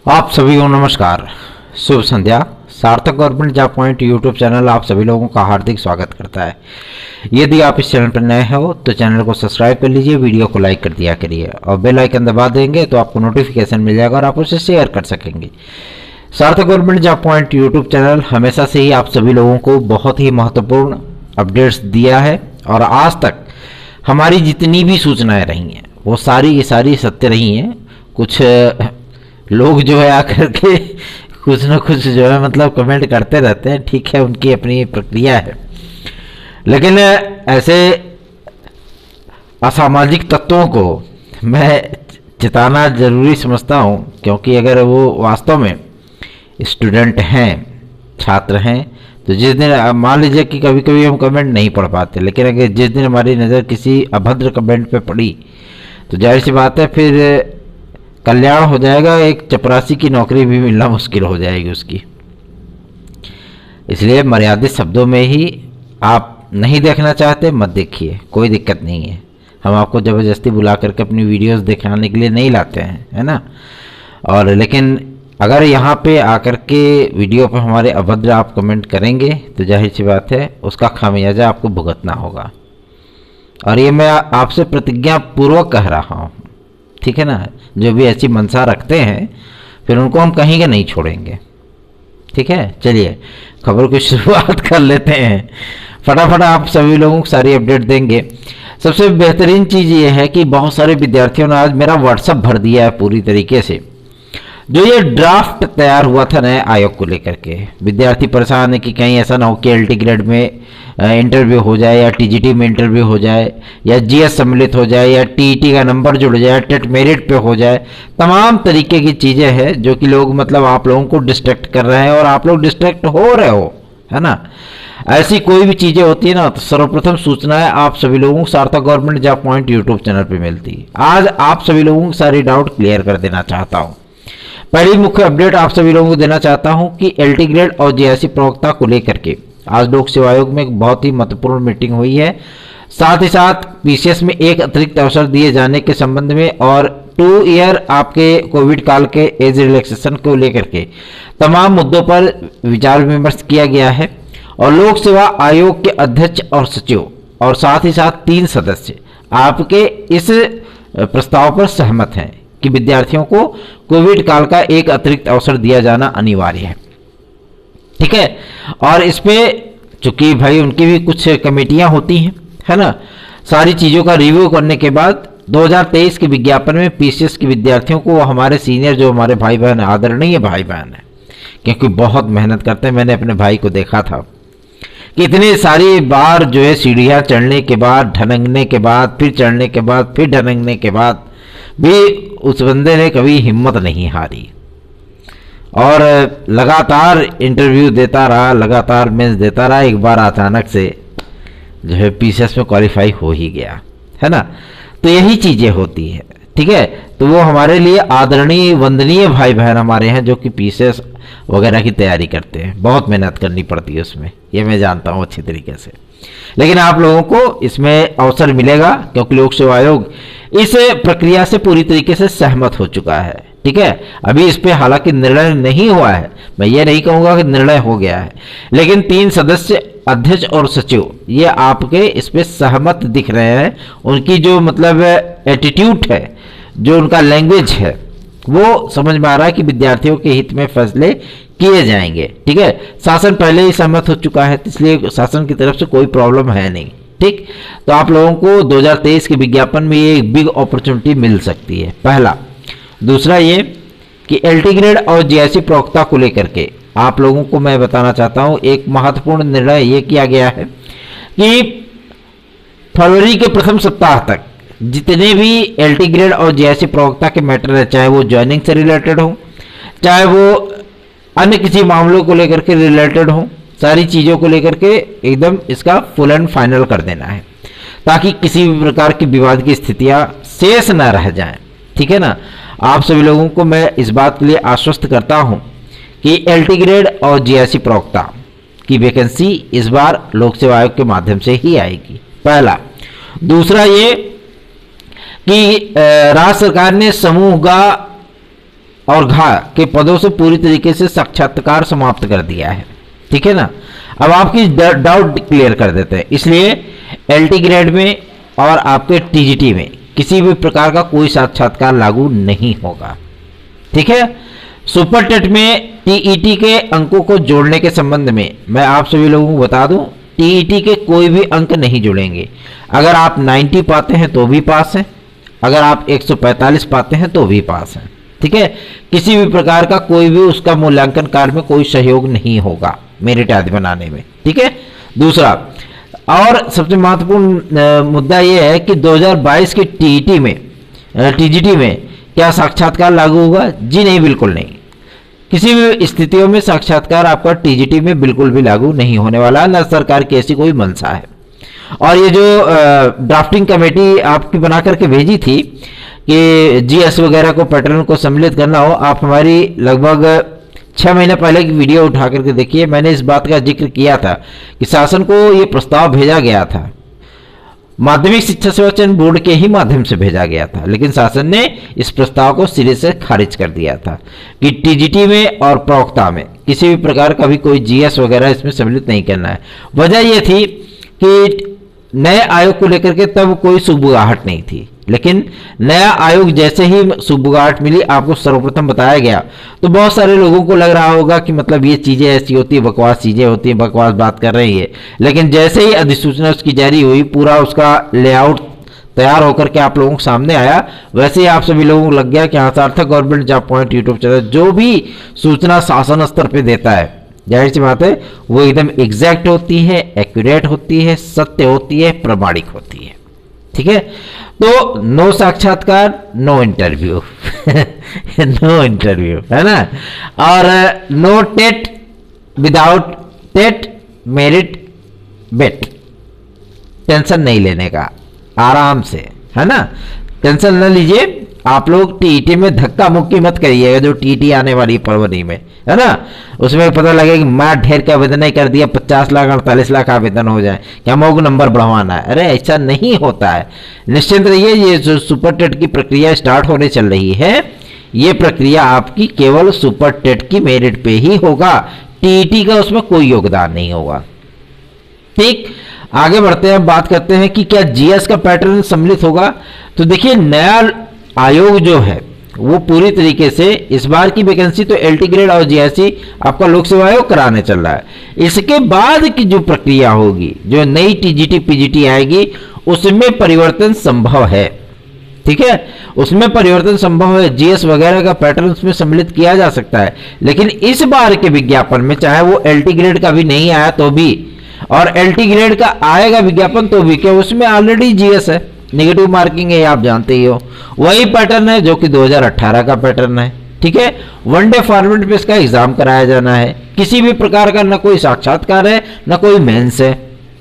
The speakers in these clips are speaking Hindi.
आप सभी को नमस्कार, शुभ संध्या। सार्थक government job point YouTube channel आप सभी लोगों का हार्दिक स्वागत करता है। यदि आप इस चैनल पर नए हो तो चैनल को सब्सक्राइब कर लीजिए, वीडियो को लाइक कर दिया करिए और बेल आइकन दबा देंगे तो आपको नोटिफिकेशन मिल जाएगा और आप उसे शेयर कर सकेंगे। सार्थक government job point YouTube channel हमेशा से ही आप सभी लोगों को बहुत ही महत्वपूर्ण अपडेट्स दिया है और आज तक हमारी जितनी भी सूचनाएं रही हैं वो सारी की सारी सत्य रही हैं। कुछ लोग जो है आकर के कुछ ना कुछ जो है मतलब कमेंट करते रहते हैं, ठीक है, उनकी अपनी प्रक्रिया है, लेकिन ऐसे असामाजिक तत्वों को मैं चिताना जरूरी समझता हूं, क्योंकि अगर वो वास्तव में स्टूडेंट हैं, छात्र हैं, तो जिस दिन मान लीजिए कि कभी कभी हम कमेंट नहीं पढ़ पाते, लेकिन अगर जिस दिन हमारी नज़र किसी अभद्र कमेंट पे पड़ी तो जाहिर सी बात है फिर कल्याण हो जाएगा, एक चपरासी की नौकरी भी मिलना मुश्किल हो जाएगी उसकी। इसलिए मर्यादित शब्दों में ही आप नहीं देखना चाहते मत देखिए, कोई दिक्कत नहीं है। हम आपको ज़बरदस्ती बुला करके अपनी वीडियोस दिखाने के लिए नहीं लाते हैं, है ना। और लेकिन अगर यहाँ पे आकर के वीडियो पर हमारे अभद्र आप कमेंट करेंगे तो जाहिर सी बात है उसका खामियाजा आपको भुगतना होगा। और ये मैं आपसे प्रतिज्ञा पूर्वक कह रहा हूँ, ठीक है ना। जो भी ऐसी मंशा रखते हैं फिर उनको हम कहीं के नहीं छोड़ेंगे, ठीक है। चलिए खबर की शुरुआत कर लेते हैं। फटाफट आप सभी लोगों को सारी अपडेट देंगे। सबसे बेहतरीन चीज़ ये है कि बहुत सारे विद्यार्थियों ने आज मेरा व्हाट्सएप भर दिया है पूरी तरीके से। जो ये ड्राफ्ट तैयार हुआ था नए आयोग को लेकर के, विद्यार्थी परेशान है कि कहीं ऐसा ना हो कि एलटी ग्रेड में इंटरव्यू हो जाए या टीजीटी में इंटरव्यू हो जाए या जीएस सम्मिलित हो जाए या टीईटी का नंबर जुड़ जाए, टेट मेरिट पे हो जाए। तमाम तरीके की चीज़ें हैं जो कि लोग मतलब आप लोगों को डिस्ट्रैक्ट कर रहे हैं और आप लोग डिस्ट्रैक्ट हो रहे हो, है ना। ऐसी कोई भी चीज़ें होती है ना तो सर्वप्रथम सूचनाएं आप सभी लोगों को सार्थक government job point YouTube channel पर मिलती है। आज आप सभी लोगों को सारी डाउट क्लियर कर देना चाहता हूँ। पहली मुख्य अपडेट आप सभी लोगों को देना चाहता हूं कि एलटी ग्रेड और जेएससी प्रवक्ता को लेकर के आज लोक सेवा आयोग में एक बहुत ही महत्वपूर्ण मीटिंग हुई है। साथ ही साथ पीसीएस में एक अतिरिक्त अवसर दिए जाने के संबंध में और 2 ईयर आपके कोविड काल के एज रिलैक्सेशन को लेकर के तमाम मुद्दों पर विचार विमर्श किया गया है। और लोक सेवा आयोग के अध्यक्ष और सचिव और साथ ही साथ 3 सदस्य आपके इस प्रस्ताव पर सहमत हैं कि विद्यार्थियों को कोविड काल का एक अतिरिक्त अवसर दिया जाना अनिवार्य है, ठीक है। और इस पे चूंकि भाई उनकी भी कुछ कमेटियां होती हैं, है ना, सारी चीज़ों का रिव्यू करने के बाद 2023 के विज्ञापन में पीसीएस के विद्यार्थियों को हमारे सीनियर जो हमारे भाई बहन आदरणीय भाई बहन है, क्योंकि बहुत मेहनत करते हैं, मैंने अपने भाई को देखा था कि इतनी सारी बार जो है सीढ़ियाँ चढ़ने के बाद, ढनंगने के बाद, फिर चढ़ने के बाद, फिर ढनंगने के बाद भी उस बंदे ने कभी हिम्मत नहीं हारी और लगातार इंटरव्यू देता रहा, लगातार मेंस देता रहा। एक बार अचानक से जो है पीसीएस में क्वालिफाई हो ही गया, है ना। तो यही चीज़ें होती है, ठीक है। तो वो हमारे लिए आदरणीय वंदनीय भाई बहन हमारे हैं जो कि पीसीएस वगैरह की तैयारी करते हैं। बहुत मेहनत करनी पड़ती है उसमें, ये मैं जानता हूँ अच्छी तरीके से, लेकिन आप लोगों को इसमें अवसर मिलेगा क्योंकि लोक सेवा आयोग इस प्रक्रिया से पूरी तरीके से सहमत हो चुका है, ठीक है। अभी इस पे हालांकि निर्णय नहीं हुआ है, मैं ये नहीं कहूँगा कि निर्णय हो गया है, लेकिन 3 सदस्य अध्यक्ष और सचिव ये आपके इस पे सहमत दिख रहे हैं। उनकी जो मतलब एटीट्यूड है, जो उनका लैंग्वेज है, वो समझ में आ रहा है कि विद्यार्थियों के हित में फैसले किए जाएंगे, ठीक है। शासन पहले ही सहमत हो चुका है, इसलिए शासन की तरफ से कोई प्रॉब्लम है नहीं, ठीक। तो आप लोगों को 2023 के विज्ञापन में ये एक बिग अपॉर्चुनिटी मिल सकती है, पहला। दूसरा ये कि एलटी ग्रेड और जेएससी प्रवक्ता को लेकर के आप लोगों को मैं बताना चाहता हूं एक महत्वपूर्ण निर्णय ये किया गया है कि फरवरी के प्रथम सप्ताह तक जितने भी एलटी ग्रेड और जेएससी प्रवक्ता के मैटर है, चाहे वो ज्वाइनिंग से रिलेटेड हो, चाहे वो अन्य किसी मामलों को लेकर के रिलेटेड हो, सारी चीज़ों को लेकर के एकदम इसका फुल एंड फाइनल कर देना है ताकि किसी भी प्रकार की विवाद की स्थितियां शेष न रह जाएं, ठीक है ना। आप सभी लोगों को मैं इस बात के लिए आश्वस्त करता हूं कि एलटी ग्रेड और जेएससी प्रवक्ता की वैकेंसी इस बार लोक सेवा आयोग के माध्यम से ही आएगी, पहला। दूसरा ये कि राज्य सरकार ने समूह का और घा के पदों से पूरी तरीके से साक्षात्कार समाप्त कर दिया है। ठीक है ना। अब आपकी डाउट क्लियर कर देते हैं। इसलिए एलटी ग्रेड में और आपके टीजीटी में किसी भी प्रकार का कोई साक्षात्कार लागू नहीं होगा। ठीक है। सुपर टेट में टीईटी के अंकों को जोड़ने के संबंध में मैं आप सभी लोगों को बता दूं, टीईटी के कोई भी अंक नहीं जुड़ेंगे। अगर आप 90 पाते हैं तो भी पास हैं, अगर आप 145 पाते हैं तो भी पास हैं। ठीक है। किसी भी प्रकार का कोई भी उसका मूल्यांकन कार्य में कोई सहयोग नहीं होगा मेरिट आदि बनाने में। ठीक है। दूसरा और सबसे महत्वपूर्ण मुद्दा यह है कि 2022 की टीईटी में टीजीटी में क्या साक्षात्कार लागू होगा? जी नहीं, बिल्कुल नहीं। किसी भी स्थितियों में साक्षात्कार आपका टीजीटी में बिल्कुल भी लागू नहीं होने वाला, न सरकार की ऐसी कोई मंशा है। और ये जो ड्राफ्टिंग कमेटी आपकी बना करके भेजी थी कि जीएस वगैरह को पैटर्न को सम्मिलित करना हो, आप हमारी लगभग 6 महीने पहले की वीडियो उठा करके देखिए। मैंने इस बात का जिक्र किया था कि शासन को ये प्रस्ताव भेजा गया था, माध्यमिक शिक्षा सेवा चयन बोर्ड के ही माध्यम से भेजा गया था, लेकिन शासन ने इस प्रस्ताव को सिरे से खारिज कर दिया था कि टीजीटी में और प्रवक्ता में किसी भी प्रकार का भी कोई जीएस वगैरह इसमें सम्मिलित नहीं करना है। वजह यह थी कि नए आयोग को लेकर के तब कोई सुगबुगाहट नहीं थी, लेकिन नया आयोग जैसे ही सुगबुगाहट मिली, आपको सर्वप्रथम बताया गया, तो बहुत सारे लोगों को लग रहा होगा कि मतलब ये चीज़ें ऐसी होती है, बकवास चीज़ें होती हैं, बकवास बात कर रही है। लेकिन जैसे ही अधिसूचना उसकी जारी हुई, पूरा उसका लेआउट तैयार होकर के आप लोगों के सामने आया, वैसे ही आप सभी लोगों को लग गया कि हाँ, सार्थक government job point YouTube channel जो भी सूचना शासन स्तर पर देता है, जाहिर सी बात है वो एकदम एग्जैक्ट होती है, एक्यूरेट होती है, सत्य होती है, प्रमाणिक होती है। ठीक है। तो नो साक्षात्कार, नो इंटरव्यू नो इंटरव्यू, है ना। और no TET without TET merit bet. Tension नहीं लेने का, आराम से, है ना। टेंशन न लीजिए। आप लोग टीईटी में धक्का मुक्की मत करिएगा, जो टीईटी आने वाली फरवरी में, है ना। उसमें पता लगे कि मैं ढेर का आवेदन नहीं कर दिया, 50 लाख 48 लाख आवेदन हो जाए, क्या मऊ को नंबर बढ़वाना है? अरे ऐसा नहीं होता है। निश्चिंत रहिए, ये जो सुपर टेट की प्रक्रिया स्टार्ट होने चल रही है, ये प्रक्रिया आपकी केवल सुपर टेट की मेरिट पे ही होगा, टीईटी का उसमें कोई योगदान नहीं होगा। ठीक, आगे बढ़ते हैं, बात करते हैं कि क्या जीएस का पैटर्न सम्मिलित होगा। तो देखिए, नया आयोग जो है वो पूरी तरीके से इस बार की वैकेंसी तो एलटी ग्रेड और जीएससी आपका लोक सेवा आयोग कराने चल रहा है। इसके बाद की जो प्रक्रिया होगी, जो नई टीजीटी पीजीटी आएगी, उसमें परिवर्तन संभव है। ठीक है, उसमें परिवर्तन संभव है, जीएस वगैरह का पैटर्न उसमें सम्मिलित किया जा सकता है। लेकिन इस बार के विज्ञापन में, चाहे वो एलटी ग्रेड का भी नहीं आया तो भी, और एलटी ग्रेड का आएगा विज्ञापन तो भी, क्या उसमें ऑलरेडी जीएस है, नेगेटिव मार्किंग है, आप जानते ही हो। वही पैटर्न है जो कि 2018 का पैटर्न है। ठीक है, वनडे फॉर्मेट पे इसका एग्जाम कराया जाना है, किसी भी प्रकार का न कोई साक्षात्कार है न कोई मेंस है।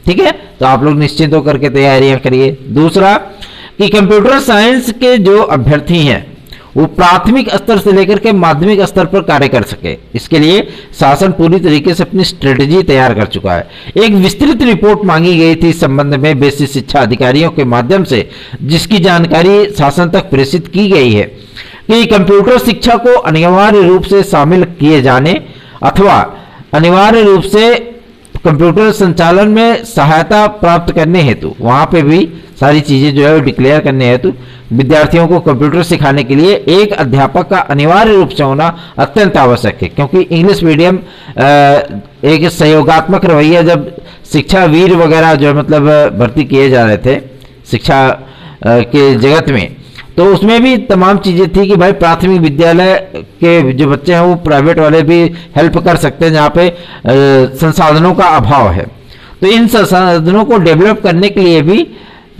ठीक है, तो आप लोग निश्चिंत होकर के तैयारियां करिए। दूसरा कि कंप्यूटर साइंस के जो अभ्यर्थी हैं वो प्राथमिक स्तर से लेकर के माध्यमिक स्तर पर कार्य कर सके, इसके लिए शासन पूरी तरीके से अपनी स्ट्रेटजी तैयार कर चुका है। एक विस्तृत रिपोर्ट मांगी गई थी इस संबंध में बेसिक शिक्षा अधिकारियों के माध्यम से, जिसकी जानकारी शासन तक प्रेषित की गई है कि कंप्यूटर शिक्षा को अनिवार्य रूप से शामिल किए जाने अथवा अनिवार्य रूप से कंप्यूटर संचालन में सहायता प्राप्त करने हेतु, वहां पे भी सारी चीजें जो है वो डिक्लेयर करने हेतु विद्यार्थियों को कंप्यूटर सिखाने के लिए एक अध्यापक का अनिवार्य रूप से होना अत्यंत आवश्यक है। क्योंकि इंग्लिश मीडियम एक सहयोगात्मक रवैया, जब शिक्षा वीर वगैरह जो मतलब भर्ती किए जा रहे थे शिक्षा के जगत में, तो उसमें भी तमाम चीज़ें थी कि भाई प्राथमिक विद्यालय के जो बच्चे हैं वो प्राइवेट वाले भी हेल्प कर सकते हैं जहाँ पे संसाधनों का अभाव है। तो इन संसाधनों को डेवलप करने के लिए भी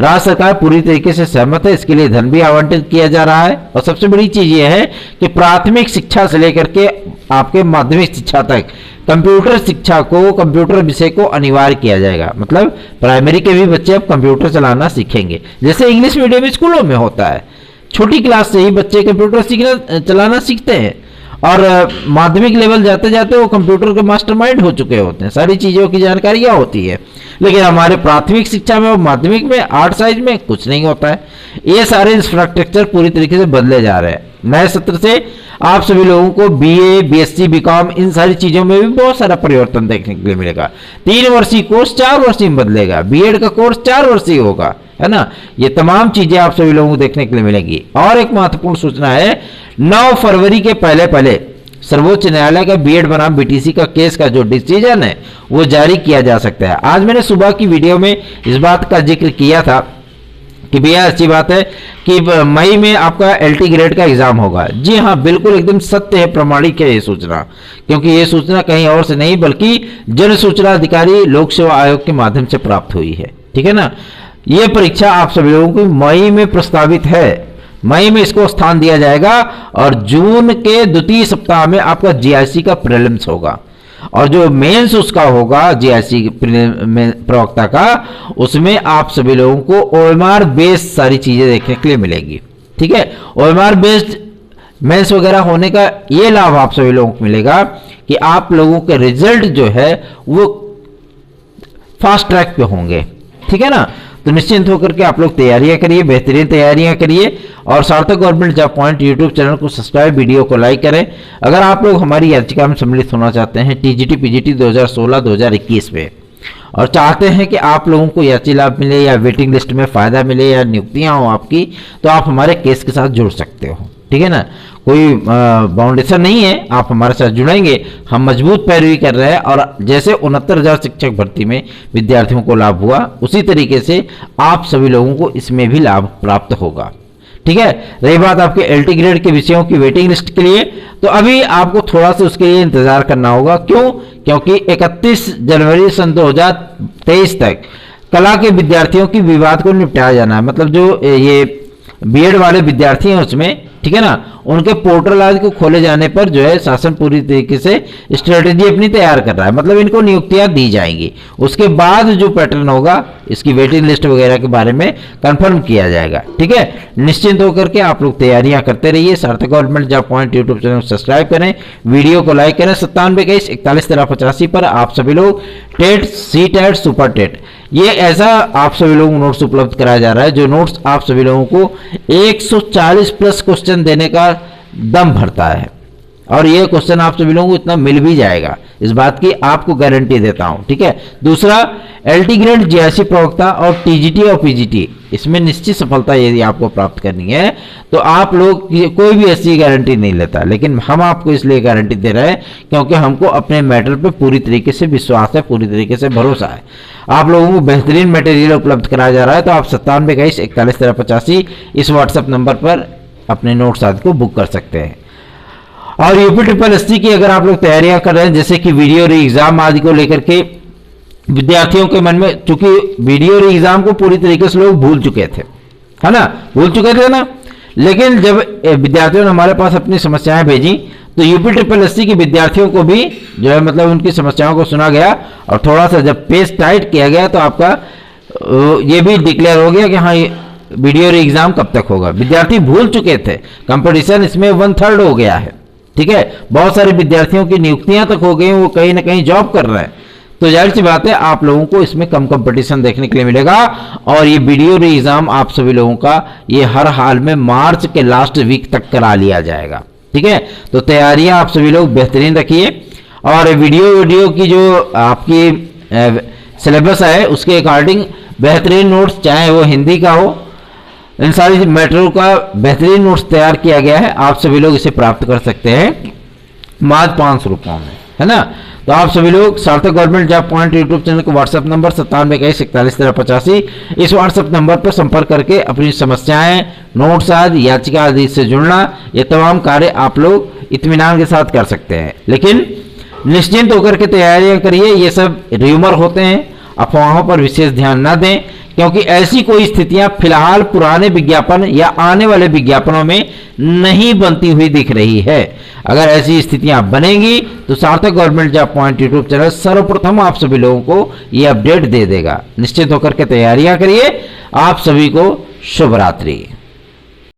राज्य सरकार पूरी तरीके से सहमत है, इसके लिए धन भी आवंटित किया जा रहा है। और सबसे बड़ी चीज़ ये है कि प्राथमिक शिक्षा से लेकर के आपके माध्यमिक शिक्षा तक कंप्यूटर शिक्षा को, कंप्यूटर विषय को अनिवार्य किया जाएगा। मतलब प्राइमरी के भी बच्चे अब कंप्यूटर चलाना सीखेंगे, जैसे इंग्लिश मीडियम स्कूलों में होता है। छोटी क्लास से ही बच्चे कंप्यूटर चलाना सीखते हैं और माध्यमिक लेवल जाते जाते वो कंप्यूटर के मास्टरमाइंड हो चुके होते हैं, सारी चीज़ों की जानकारियाँ होती है। लेकिन हमारे प्राथमिक शिक्षा में और माध्यमिक में आर्ट साइज में कुछ नहीं होता है। ये सारे इंफ्रास्ट्रक्चर पूरी तरीके से बदले जा रहे हैं। नए सत्र से आप सभी लोगों को बीए, बीएससी, बीकॉम इन सारी चीजों में भी बहुत सारा परिवर्तन देखने के लिए मिलेगा। 3 वर्षीय कोर्स 4 वर्षीय में बदलेगा, बीएड का कोर्स 4 वर्षीय होगा, है ना। ये तमाम चीजें आप सभी लोगों को देखने के लिए मिलेंगी। और एक महत्वपूर्ण सूचना है, 9 फरवरी के पहले सर्वोच्च न्यायालय का बीएड बनाम बीटीसी का केस का जो डिसीजन है वो जारी किया जा सकता है। आज मैंने सुबह की वीडियो में इस बात का जिक्र किया था कि भैया अच्छी बात है कि मई में आपका एलटी ग्रेड का एग्जाम होगा। जी हाँ, बिल्कुल एकदम सत्य है, प्रमाणिक है ये सूचना, क्योंकि ये सूचना कहीं और से नहीं बल्कि जन सूचना अधिकारी लोक सेवा आयोग के माध्यम से प्राप्त हुई है। ठीक है ना। ये परीक्षा आप सभी लोगों को मई में प्रस्तावित है, मई में इसको स्थान दिया जाएगा और जून के द्वितीय सप्ताह में आपका जीआईसी का प्रीलिम्स होगा और जो मेंस उसका होगा जीआईसी प्रवक्ता का, उसमें आप सभी लोगों को ओएमआर बेस्ड सारी चीजें देखने के लिए मिलेगी। ठीक है, ओएमआर बेस्ड मेंस वगैरह होने का ये लाभ आप सभी लोगों को मिलेगा कि आप लोगों के रिजल्ट जो है वो फास्ट ट्रैक पे होंगे। ठीक है ना। तो निश्चिंत होकर के आप लोग तैयारियां करिए, बेहतरीन तैयारियां करिए और सार्थक government job point YouTube channel को सब्सक्राइब, वीडियो को लाइक करें। अगर आप लोग हमारी याचिका में सम्मिलित होना चाहते हैं टीजीटी पीजीटी 2016-2021 में और चाहते हैं कि आप लोगों को याची लाभ मिले या वेटिंग लिस्ट में फायदा मिले या नियुक्तियां हो आपकी, तो आप हमारे केस के साथ जुड़ सकते हो। ठीक है ना। कोई बाउंडेशन नहीं है, आप हमारे साथ जुड़ेंगे, हम मजबूत पैरवी कर रहे हैं और जैसे 69,000 शिक्षक भर्ती में विद्यार्थियों को लाभ हुआ उसी तरीके से आप सभी लोगों को इसमें भी लाभ प्राप्त होगा। ठीक है। रही बात आपके एलटी ग्रेड के विषयों की वेटिंग लिस्ट के लिए, तो अभी आपको थोड़ा सा उसके लिए इंतजार करना होगा। क्यों? क्योंकि 31 जनवरी सन 2023 तक कला के विद्यार्थियों की विवाद को निपटाया जाना है। मतलब जो ये बीएड वाले विद्यार्थी हैं उसमें, ठीक है ना, उनके पोर्टल आदि को खोले जाने पर जो है शासन पूरी तरीके से स्ट्रेटेजी अपनी तैयार कर रहा है। मतलब इनको नियुक्तियां दी जाएंगी, उसके बाद जो पैटर्न होगा इसकी वेटिंग लिस्ट वगैरह के बारे में कंफर्म किया जाएगा। ठीक है। निश्चिंत होकर के आप लोग तैयारियां करते रहिए। Sarthak government job point YouTube channel को सब्सक्राइब करें, वीडियो को लाइक करें। 9721411385 पर आप सभी लोग TET, C TET, super TET ये ऐसा आप सभी लोगों को नोट्स उपलब्ध कराया जा रहा है जो नोट्स आप सभी लोगों को 140 प्लस क्वेश्चन देने का दम भरता है और ये क्वेश्चन आप सभी लोगों को इतना मिल भी जाएगा, इस बात की आपको गारंटी देता हूं। ठीक है। दूसरा, एलटी ग्रेड, जीआईसी प्रवक्ता और टीजीटी और पीजीटी इसमें निश्चित सफलता यदि आपको प्राप्त करनी है तो आप लोग कोई भी ऐसी गारंटी नहीं लेता, लेकिन हम आपको इसलिए गारंटी दे रहे हैं क्योंकि हमको अपने मैटर पे पूरी तरीके से विश्वास है, पूरी तरीके से भरोसा है। आप लोगों को बेहतरीन मटेरियल उपलब्ध कराया जा रहा है, तो आप 9721411385 इस व्हाट्सएप नंबर पर अपने नोट्स आदि को बुक कर सकते हैं। और यूपी ट्रिपल एससी की अगर आप लोग तैयारियां कर रहे हैं, जैसे कि वीडियो री एग्जाम आदि को लेकर के विद्यार्थियों के मन में, चूंकि वीडियो री एग्जाम को पूरी तरीके से लोग भूल चुके थे, है ना, भूल चुके थे ना। लेकिन जब विद्यार्थियों ने हमारे पास अपनी समस्याएं भेजी तो यूपी ट्रिपल एससी के विद्यार्थियों को भी जो है मतलब उनकी समस्याओं को सुना गया और थोड़ा सा जब पेस टाइट किया गया तो आपका ये भी डिक्लेयर हो गया कि हाँ वीडियो री एग्जाम कब तक होगा। विद्यार्थी भूल चुके थे, कंपटीशन इसमें 1/3 हो गया है। ठीक है। बहुत सारे विद्यार्थियों की नियुक्तियां तक हो गई, वो कहीं ना कहीं जॉब कर रहे हैं, तो जाहिर सी बात है आप लोगों को इसमें कम कंपटीशन देखने के लिए मिलेगा। और ये वीडियो री एग्जाम आप सभी लोगों का ये हर हाल में मार्च के लास्ट वीक तक करा लिया जाएगा। ठीक है। तो तैयारियां आप सभी लोग बेहतरीन रखिए और वीडियो की जो आपकी सिलेबस है उसके अकॉर्डिंग बेहतरीन नोट्स, चाहे वो हिंदी का हो, इन सारी मैटरों का बेहतरीन नोट्स तैयार किया गया है। आप सभी लोग इसे प्राप्त कर सकते हैं मात्र 500 रुपयों में, है ना। तो आप सभी लोग सार्थक government job point YouTube channel को व्हाट्सएप नंबर 9721411385 इस व्हाट्सएप नंबर पर संपर्क करके अपनी समस्याएं, नोट्स आदि, याचिका आदि से जुड़ना, ये तमाम कार्य आप लोग इत्मीनान के साथ कर सकते हैं। लेकिन निश्चिंत होकर के तैयारियां करिए, ये सब र्यूमर होते हैं, अफवाहों पर विशेष ध्यान न दें क्योंकि ऐसी कोई स्थितियां फिलहाल पुराने विज्ञापन या आने वाले विज्ञापनों में नहीं बनती हुई दिख रही है। अगर ऐसी स्थितियां बनेंगी तो सार्थक government job point YouTube channel सर्वप्रथम आप सभी लोगों को ये अपडेट दे देगा। निश्चित होकर के तैयारियां करिए। आप सभी को शुभ रात्रि।